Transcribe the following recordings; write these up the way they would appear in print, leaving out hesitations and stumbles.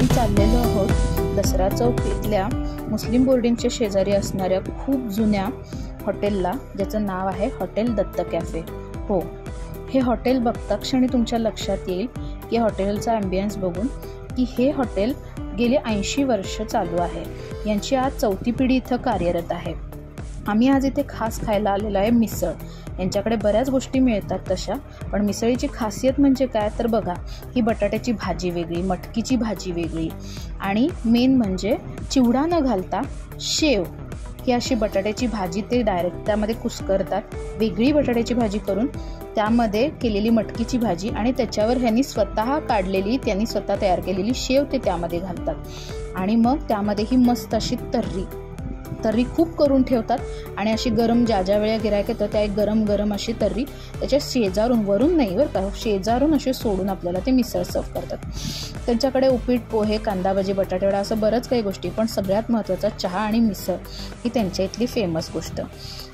आपण चाललेलो आहोत दसरा चौक इथल्या मुस्लिम बोर्डिंगच्या शेजारी असणाऱ्या खूप जुन्या हॉटेलला, ज्याचं नाव आहे हॉटेल दत्त कॅफे। हो, हे हॉटेल बघता क्षणी तुमच्या लक्षात येईल की हॉटेलचा ॲम्बियन्स बघून की हे हॉटेल गेली 80 वर्ष चालू आहे। यांची आज चौथी पिढी इथं कार्यरत आहे। आम्ही आज इथे खास खायला आलेलो आहे मिसळ। यांच्याकडे बऱ्याच गोष्टी मिळतात तशा, पण मिसळीची खासियत म्हणजे काय तर बघा, ही बटाट्याची भाजी वेगळी, मटकीची भाजी वेगळी आणि मेन म्हणजे चिवडा न घालता शेव ही अशी बटाट्याची भाजी ते डायरेक्ट त्यामध्ये कुस्करतात। वेगळी बटाट्याची भाजी करून त्यामध्ये केलेली मटकीची भाजी आणि त्याच्यावर ह्यांनी स्वतः काढलेली, त्यांनी स्वतः तयार केलेली शेव ते त्यामध्ये घालतात आणि मग त्यामध्ये ही मस्त अशी तर्री खूप करून ठेवतात आणि अशी गरम ज्या वेळेला गिरायक येतं त्या एक गरम अशी तर्री त्याच्या शेजारून, वरून नाही बरं का, शेजारून असे सोडून आपल्याला ते मिसळ सर्व करतात। त्यांच्याकडे उपीट, पोहे, कांदा भजी, बटाटेवडा असं बरंच काही गोष्टी, पण सगळ्यात महत्त्वाचा चहा आणि मिसळ ही त्यांच्या इथली फेमस गोष्ट।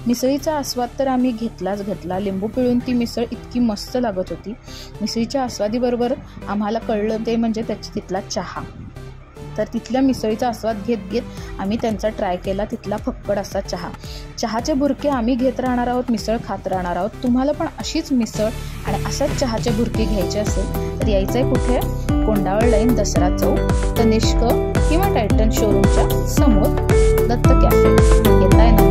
मिसळीचा आस्वाद तर आम्ही घेतला। लिंबू पिळून ती मिसळ इतकी मस्त लागत होती। मिसळीच्या आस्वादीबरोबर आम्हाला कळलं ते म्हणजे तिथला चहा। तर तिथल्या मिसळीचा आस्वाद घेत आम्ही त्यांचा ट्राय केला तिथला फक्कड असा चहाचे बुरके आम्ही घेत राहणार आहोत, मिसळ खात राहणार आहोत। तुम्हाला पण अशीच मिसळ आणि असाच चहाचे बुरके घ्यायचे असेल तर यायचं आहे कुठे? कोंडावळ लाईन, दसरा चौक, तनिष्क किंवा टायटन शोरूमच्या समोर दत्त कॅफे। येताय ना?